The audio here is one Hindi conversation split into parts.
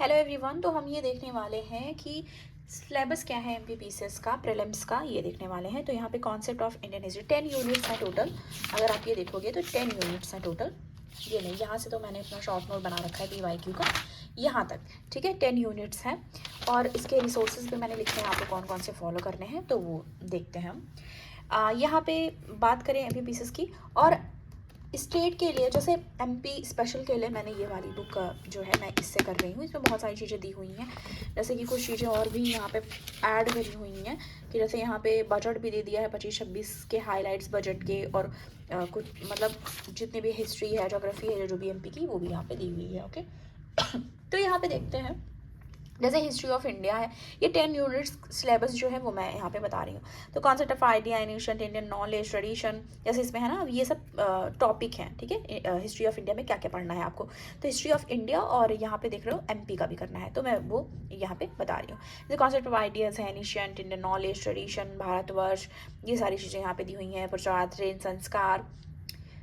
Hello everyone. तो हम ये देखने वाले हैं कि सिलेबस क्या है एमपीपीसीएस का, प्रीलिम्स का, ये देखने वाले हैं। तो यहाँ पे concept of Indian history 10 units हैं टोटल। अगर आप ये देखोगे तो 10 यूनिट्स हैं टोटल। ये नहीं, यहाँ से तो मैंने अपना शॉर्ट नोट बना रखा है पीवाईक्यू का, यहाँ तक। ठीक है, 10 यूनिट्स हैं और इसके रिसोर्सेज भी मैंने लिखे हैं आपको कौन कौन से फॉलो करने हैं, तो वो देखते हैं हम। यहाँ पे बात करें एमपीपीसीएस की और स्टेट के लिए, जैसे एमपी स्पेशल के लिए मैंने ये वाली बुक जो है मैं इससे कर रही हूँ। इसमें बहुत सारी चीज़ें दी हुई हैं, जैसे कि कुछ चीज़ें और भी यहाँ पे ऐड करी हुई हैं कि जैसे यहाँ पे बजट भी दे दिया है 25-26 के हाइलाइट्स बजट के, और कुछ मतलब जितनी भी हिस्ट्री है, जोग्राफी है, जो भी एमपी की, वो भी यहाँ पे दी हुई है। ओके तो यहाँ पे देखते हैं, जैसे हिस्ट्री ऑफ इंडिया है, ये 10 यूनिट्स सिलेबस जो है वो मैं यहाँ पे बता रही हूँ। तो concept of idea, ancient Indian knowledge, tradition, जैसे इसमें है ना, ये सब टॉपिक हैं। ठीक है, हिस्ट्री ऑफ इंडिया में क्या क्या पढ़ना है आपको, तो हिस्ट्री ऑफ इंडिया और यहाँ पे देख रहे हो एमपी का भी करना है, तो मैं वो यहाँ पे बता रही हूँ। जैसे कॉन्सेप्ट ऑफ आइडियाज़ है, ancient Indian knowledge, tradition, Bharatvarsh, ये सारी चीज़ें यहाँ पे दी हुई हैं। प्रचार, ट्रेन, संस्कार,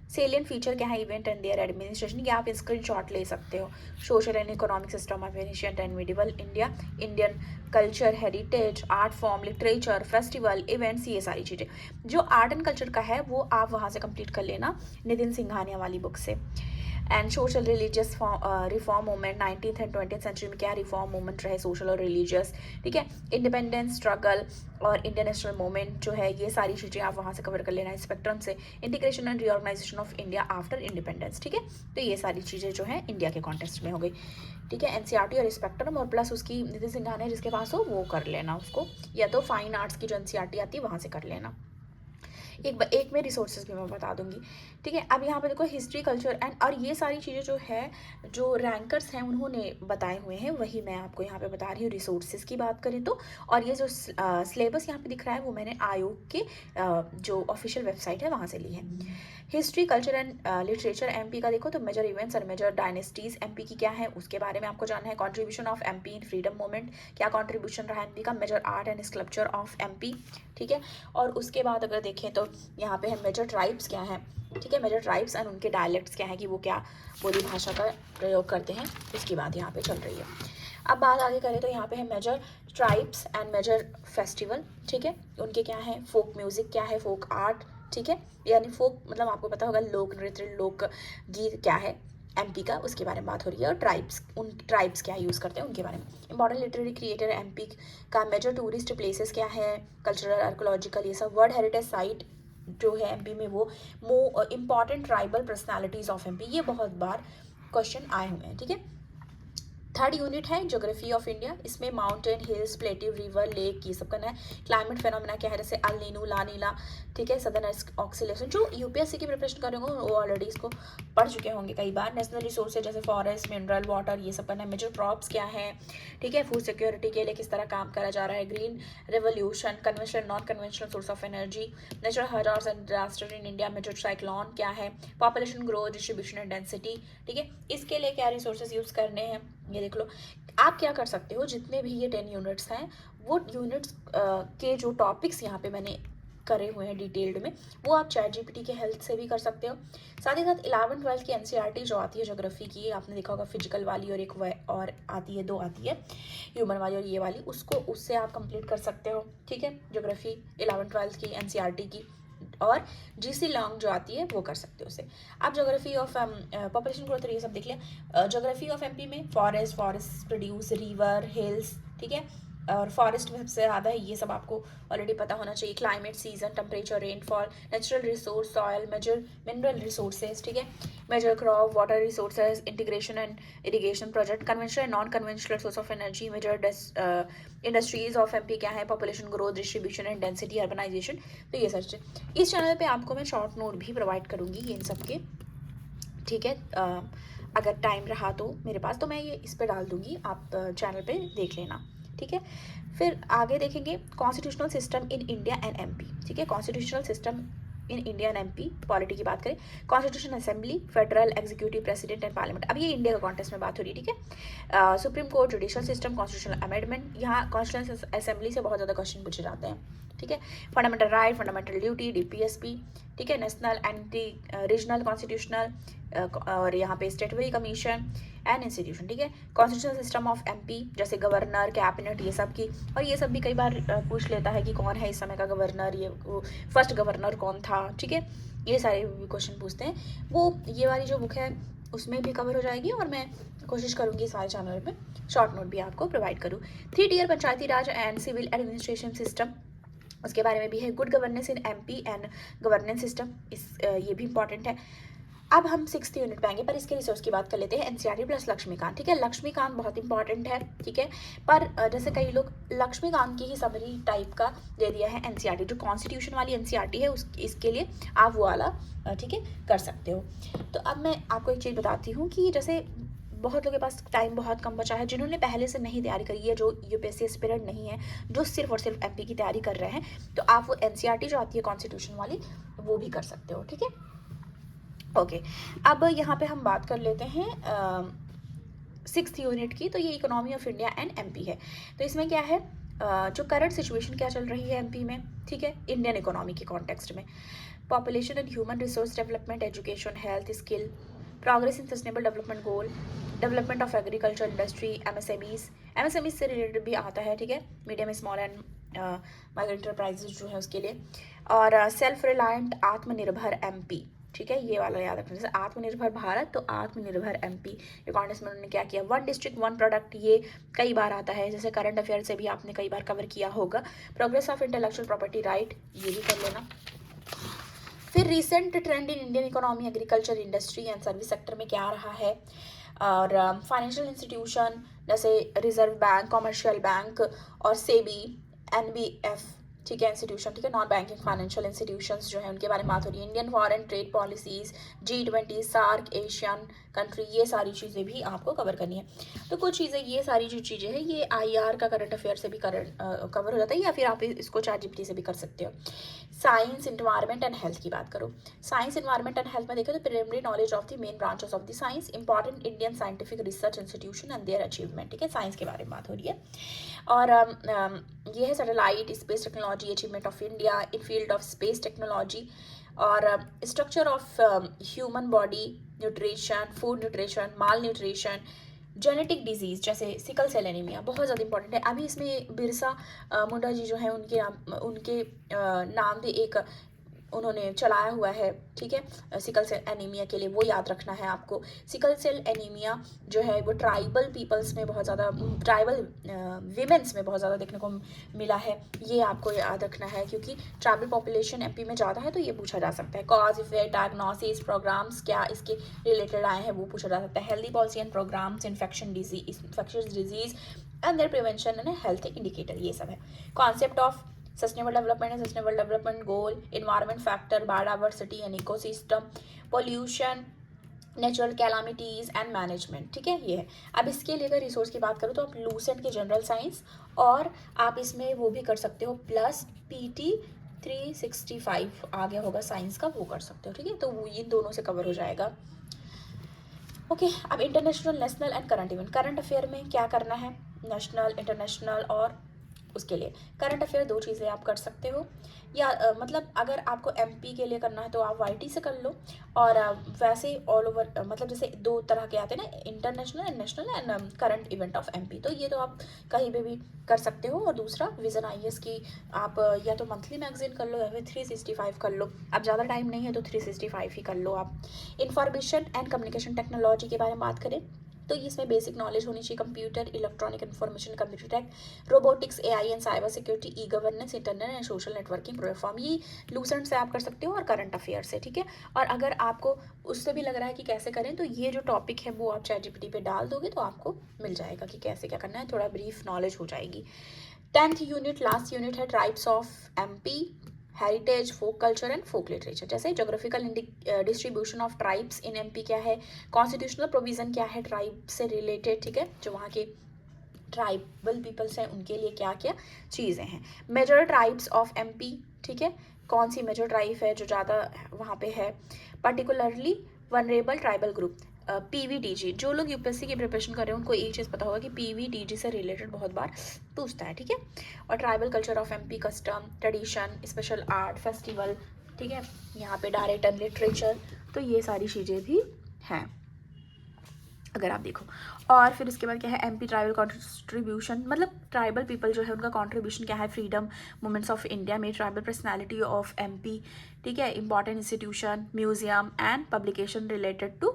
सेलियन फीचर क्या है, इवेंट एंड देयर एडमिनिस्ट्रेशन, ये आप स्क्रीनशॉट ले सकते हो। Social and economic system of ancient and medieval India, Indian culture, heritage, art form, literature, festival, events, ये सारी चीज़ें। जो आर्ट एंड कल्चर का है वो आप वहाँ से कंप्लीट कर लेना, नितिन सिंघानिया वाली बुक से। And social religious reform movement, 19th and 20th century में क्या रिफॉर्म मूवमेंट रहे, सोशल और रिलीजियस। ठीक है, इंडिपेंडेंस स्ट्रगल और इंडियन नेशनल मूवमेंट जो है, ये सारी चीज़ें आप वहाँ से कवर कर लेना स्पेक्ट्रम से। Integration and reorganisation of India after independence. ठीक है, तो ये सारी चीज़ें जो है इंडिया के कॉन्टेक्स्ट में हो गई। ठीक है, एनसीईआरटी और स्पेक्ट्रम और प्लस उसकी नितिन सिंघानिया जिसके पास हो वो कर लेना उसको, या तो फाइन आर्ट्स की जो एनसीईआरटी आती है वहाँ से कर लेना। एक में रिसोर्सेज भी मैं बता दूंगी। ठीक है, अब यहाँ पे देखो हिस्ट्री, कल्चर एंड, और ये सारी चीज़ें जो है, जो रैंकर्स हैं उन्होंने बताए हुए हैं, वही मैं आपको यहाँ पे बता रही हूँ रिसोर्सेज की बात करें तो। और ये जो सिलेबस यहाँ पे दिख रहा है वो मैंने आयोग के जो ऑफिशियल वेबसाइट है वहाँ से ली है। History, culture and literature MP का देखो तो मेजर इवेंट्स और मेजर डायनेस्टीज एमपी की क्या है उसके बारे में आपको जानना है। Contribution of MP in freedom movement, क्या कॉन्ट्रीब्यूशन रहा एमपी का। Major art and sculpture of MP. ठीक है, और उसके बाद अगर देखें तो यहाँ पे है मेजर ट्राइब्स क्या है। ठीक है, मेजर ट्राइब्स एंड उनके डायलेक्ट्स क्या है, कि वो क्या बोली भाषा का प्रयोग करते हैं, उसकी बात यहाँ पे चल रही है। अब बात आगे करें तो यहाँ पे है major tribes and major festival. ठीक है, उनके क्या है, फोक म्यूजिक क्या है, फोक आर्ट। ठीक है, यानी फोक मतलब आपको पता होगा लोक नृत्य, लोक गीत क्या है एमपी का, उसके बारे में बात हो रही है। और ट्राइब्स, उन ट्राइब्स क्या यूज़ करते हैं उनके बारे में। इंपॉर्टेंट लिटरेरी क्रिएटर एमपी का। मेजर टूरिस्ट प्लेसेस क्या है, कल्चरल, आर्कोलॉजिकल, ये सब। वर्ल्ड हेरिटेज साइट जो है एमपी में वो important tribal personalities of MP, ये बहुत बार क्वेश्चन आए हुए हैं। ठीक है, थर्ड यूनिट है ज्योग्राफी ऑफ इंडिया, इसमें माउंटेन, हिल्स, प्लेटिव, रिवर, लेक, ये सब करना है। क्लाइमेट फेनोमेना क्या है, जैसे अल नीनो, ला नीला। ठीक है, सदर्न ऑक्सीलेशन, जो यूपीएससी की प्रिपरेशन कर रहे होंगे वो ऑलरेडी इसको पढ़ चुके होंगे कई बार। नेशनल रिसोर्सेज जैसे फॉरेस्ट, मिनरल, वाटर, ये सब करना है। मेजर क्रॉप्स क्या है। ठीक है, फूड सिक्योरिटी के लिए किस तरह काम करा जा रहा है। Green revolution, conventional, non conventional source of energy. Natural hazards and disaster in India, major cyclone क्या है। Population growth, distribution and density. ठीक है, इसके लिए क्या रिसोर्सेज यूज़ करने हैं ये देख लो। आप क्या कर सकते हो, जितने भी ये 10 यूनिट्स हैं वो यूनिट्स के जो टॉपिक्स यहाँ पे मैंने करे हुए हैं डिटेल्ड में, वो आप चैट जीपीटी के हेल्प से भी कर सकते हो। साथ ही साथ 11th-12th की एनसीईआरटी जो आती है ज्योग्राफी की, आपने देखा होगा फिजिकल वाली, और एक और आती है, 2 आती है, ह्यूमन वाली और ये वाली, उसको उससे आप कंप्लीट कर सकते हो। ठीक है, ज्योग्राफी 11th-12th की एनसीईआरटी की, और जीसी लॉन्ग जो आती है वो कर सकते हो उसे। आप ज्योग्राफी ऑफ पॉपुलेशन ग्रोथ ये सब देख लिया। ज्योग्राफी ऑफ एमपी में फॉरेस्ट प्रोड्यूस, रिवर, हिल्स। ठीक है, और फॉरेस्ट में सबसे ज़्यादा है, ये सब आपको ऑलरेडी पता होना चाहिए। Climate, season, temperature, rainfall, natural resource, soil, major mineral resources. ठीक है, major crop, water resources, integration and irrigation project, conventional and non conventional source of energy. Major industries of MP क्या है, population growth, distribution and density, urbanisation. तो ये सर्च, इस चैनल पे आपको मैं शॉर्ट नोट भी प्रोवाइड करूँगी इन सब के। ठीक है, अगर टाइम रहा तो मेरे पास, तो मैं ये इस पे डाल दूँगी, आप चैनल पे देख लेना। ठीक है, फिर आगे देखेंगे constitutional system in India and MP. ठीक है, constitutional system in India and MP, polity की बात करें, constitution assembly, federal, executive, president and parliament. अब ये इंडिया का कॉन्टेक्स्ट में बात हो रही है। ठीक है, supreme court, judicial system, constitutional amendment, यहाँ कॉन्स्टिट्यूशनल असेंबली से बहुत ज़्यादा क्वेश्चन पूछे जाते हैं। ठीक है। Fundamental right, fundamental duty, DPSP, ठीक है। नेशनल एंटी रीजनल कॉन्स्टिट्यूशनल, और यहाँ पे स्टेटरी कमीशन एंड इंस्टीट्यूशन, ठीक है। कॉन्स्टिट्यूशनल सिस्टम ऑफ MP, जैसे गवर्नर, कैबिनेट, ये सब की, और ये सब भी कई बार पूछ लेता है कि कौन है इस समय का गवर्नर, ये फर्स्ट गवर्नर कौन था, ठीक है। ये सारे क्वेश्चन पूछते हैं, वो ये वाली जो बुक है उसमें भी कवर हो जाएगी, और मैं कोशिश करूँगी इस वाले चैनल पे शॉर्ट नोट भी आपको प्रोवाइड करूँ। 3 tier panchayati raj and civil administration system, उसके बारे में भी है। Good governance in MP and governance system, ये भी इंपॉर्टेंट है। अब हम 6th यूनिट पे आएंगे, पर इसके रिसोर्स की बात कर लेते हैं। NCERT प्लस लक्ष्मीकांत, ठीक है। लक्ष्मीकांत बहुत इंपॉर्टेंट है, ठीक है। पर जैसे कई लोग लक्ष्मीकांत की ही समरी टाइप का दे दिया है NCERT, जो कॉन्स्टिट्यूशन वाली NCERT है इसके लिए आप वो वाला ठीक है कर सकते हो। तो अब मैं आपको एक चीज़ बताती हूँ कि जैसे बहुत लोगों के पास टाइम बहुत कम बचा है, जिन्होंने पहले से नहीं तैयारी करी है, जो UPSC एस्पिरेंट नहीं है, जो सिर्फ और सिर्फ MP की तैयारी कर रहे हैं, तो आप वो NCERT जो आती है कॉन्स्टिट्यूशन वाली वो भी कर सकते हो, ठीक है। ओके, अब यहाँ पे हम बात कर लेते हैं 6th यूनिट की। तो ये economy of India and MP है। तो इसमें क्या है, जो करंट सिचुएशन क्या चल रही है MP में, ठीक है, इंडियन इकोनॉमी के कॉन्टेक्स्ट में। Population and human resource development, education, health, skill, progress in sustainable development goal, development of agriculture industry, MSMEs से रिलेटेड भी आता है, ठीक है। Medium small and micro enterprises जो है उसके लिए, और सेल्फ रिलायंट आत्मनिर्भर MP, ठीक है। ये वाला याद रखना, जैसे आत्मनिर्भर भारत तो आत्मनिर्भर MP। अकॉर्डिंग में उन्होंने क्या किया, 1 डिस्ट्रिक्ट 1 प्रोडक्ट, ये कई बार आता है, जैसे करंट अफेयर से भी आपने कई बार कवर किया होगा। Progress of intellectual property right, ये भी कर लेना। फिर recent trend in Indian economy, agriculture, industry and service sector में क्या रहा है, और फाइनेंशियल इंस्टीट्यूशन जैसे रिजर्व बैंक, कॉमर्शियल बैंक, और SEBI, NBF, ठीक है, इंस्टीट्यूशन, ठीक है। नॉन बैंकिंग फाइनेंशियल इंस्टीट्यूशंस जो है उनके बारे में बात हो रही है। Indian foreign trade policies, G20, SAARC, Asian country, ये सारी चीज़ें भी आपको कवर करनी है। तो कुछ चीज़ें, ये सारी जो चीज़ें हैं ये IR का करंट अफेयर से भी कवर हो जाता है, या फिर आप इसको ChatGPT से भी कर सकते हो। साइंस, इन्वायरमेंट एंड हेल्थ की बात करो, साइंस, इन्वायरमेंट एंड हेल्थ में देखें तो preliminary knowledge of the main branches of the science, important Indian scientific research institution and their achievement, ठीक है। साइंस के बारे में बात हो रही है। और ये है satellite, space technology, achievement of India in field of space technology, और structure of human body, nutrition, food nutrition, malnutrition, genetic disease जैसे सिकल सेल एनीमिया, बहुत ज़्यादा इंपॉर्टेंट है। अभी इसमें बिरसा मुंडा जी जो है उनके नाम भी एक उन्होंने चलाया हुआ है, ठीक है, सिकल सेल एनीमिया के लिए, वो याद रखना है आपको। सिकल सेल एनीमिया जो है वो ट्राइबल पीपल्स में बहुत ज़्यादा, ट्राइबल विमेंस में बहुत ज़्यादा देखने को मिला है, ये आपको याद रखना है, क्योंकि ट्राइबल पॉपुलेशन MP में ज़्यादा है, तो ये पूछा जा सकता है। कॉज, इफेक्ट, डायग्नोसिस, प्रोग्राम्स क्या इसके रिलेटेड आए हैं वो पूछा जा सकता है। Healthy policy and programmes, infectious disease and their prevention and health indicator, ये सब है। Concept of sustainable development and sustainable development goal, environment factor, biodiversity and ecosystem, pollution, natural calamities and management, ठीक है, ये है। अब इसके लिए अगर रिसोर्स की बात करूँ तो आप लूसेंट के जनरल साइंस, और आप इसमें वो भी कर सकते हो प्लस PT 365 आ गया होगा साइंस का, वो कर सकते हो, ठीक है। तो वो इन दोनों से कवर हो जाएगा। ओके, अब international, national and current event, current affair में क्या करना है, नेशनल, इंटरनेशनल, और उसके लिए करंट अफेयर 2 चीज़ें आप कर सकते हो, या मतलब अगर आपको MP के लिए करना है तो आप YT से कर लो, और वैसे ऑल ओवर मतलब जैसे 2 तरह के आते हैं ना, international and national and current event of MP, तो ये तो आप कहीं पे भी कर सकते हो। और दूसरा विजन IAS की आप या तो मंथली मैगजीन कर लो या फिर 365 कर लो, अब ज़्यादा टाइम नहीं है तो 365 ही कर लो आप। इंफॉर्मेशन एंड कम्युनिकेशन टेक्नोलॉजी के बारे में बात करें तो इसमें बेसिक नॉलेज होनी चाहिए, computer, electronic information computer tech, robotics, AI and cyber security, e governance, internet and social networking platform, ये लूसेंट से आप कर सकते हो और करंट अफेयर से, ठीक है। और अगर आपको उससे भी लग रहा है कि कैसे करें तो ये जो टॉपिक है वो आप ChatGPT पे डाल दोगे तो आपको मिल जाएगा कि कैसे क्या करना है, थोड़ा ब्रीफ नॉलेज हो जाएगी। 10th यूनिट, लास्ट यूनिट है, tribes of MP, heritage, folk culture and folk literature, जैसे geographical distribution of tribes in MP क्या है, कॉन्स्टिट्यूशनल प्रोविजन क्या है ट्राइब से रिलेटेड, ठीक है, जो वहाँ के ट्राइबल पीपल्स हैं उनके लिए क्या क्या चीज़ें हैं। मेजर ट्राइब्स ऑफ MP, ठीक है, कौन सी मेजर ट्राइब है जो ज़्यादा वहाँ पे है, particularly vulnerable tribal group, PVTG, जो लोग यूपीएससी की प्रिपरेशन कर रहे हैं उनको एक चीज़ पता होगा कि PVTG से रिलेटेड बहुत बार पूछता है, ठीक है। और tribal culture of MP, custom, tradition, special art, festival, ठीक है। यहाँ पे डायरेक्ट एंड लिटरेचर, तो ये सारी चीज़ें भी हैं अगर आप देखो। और फिर इसके बाद क्या है, MP ट्राइबल कॉन्ट्रीब्यूशन, मतलब ट्राइबल पीपल जो है उनका कॉन्ट्रीब्यूशन क्या है, फ्रीडम मूवमेंट्स ऑफ इंडिया में ट्राइबल पर्सनालिटी ऑफ MP, ठीक है। Important institution, museum and publication related to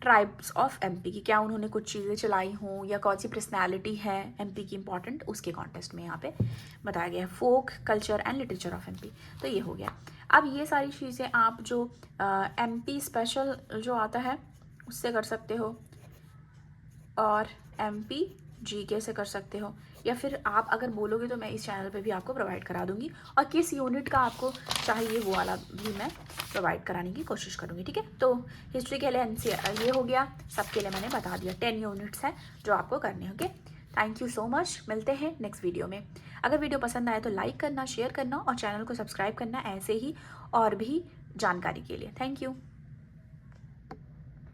tribes of MP की, क्या उन्होंने कुछ चीज़ें चलाई हों या कौन सी पर्सनैलिटी है MP की इंपॉर्टेंट, उसके कॉन्टेस्ट में यहाँ पे बताया गया है। Folk culture and literature of MP, तो ये हो गया। अब ये सारी चीज़ें आप जो MP स्पेशल जो आता है उससे कर सकते हो, और MP GK से कर सकते हो, या फिर आप अगर बोलोगे तो मैं इस चैनल पे भी आपको प्रोवाइड करा दूंगी, और किस यूनिट का आपको चाहिए वो वाला भी मैं प्रोवाइड कराने की कोशिश करूंगी, ठीक है। तो हिस्ट्री के लिए ये हो गया, सबके लिए मैंने बता दिया, 10 यूनिट्स हैं जो आपको करने होंगे। थैंक यू सो मच, मिलते हैं नेक्स्ट वीडियो में। अगर वीडियो पसंद आए तो लाइक करना, शेयर करना और चैनल को सब्सक्राइब करना ऐसे ही और भी जानकारी के लिए। Thank you.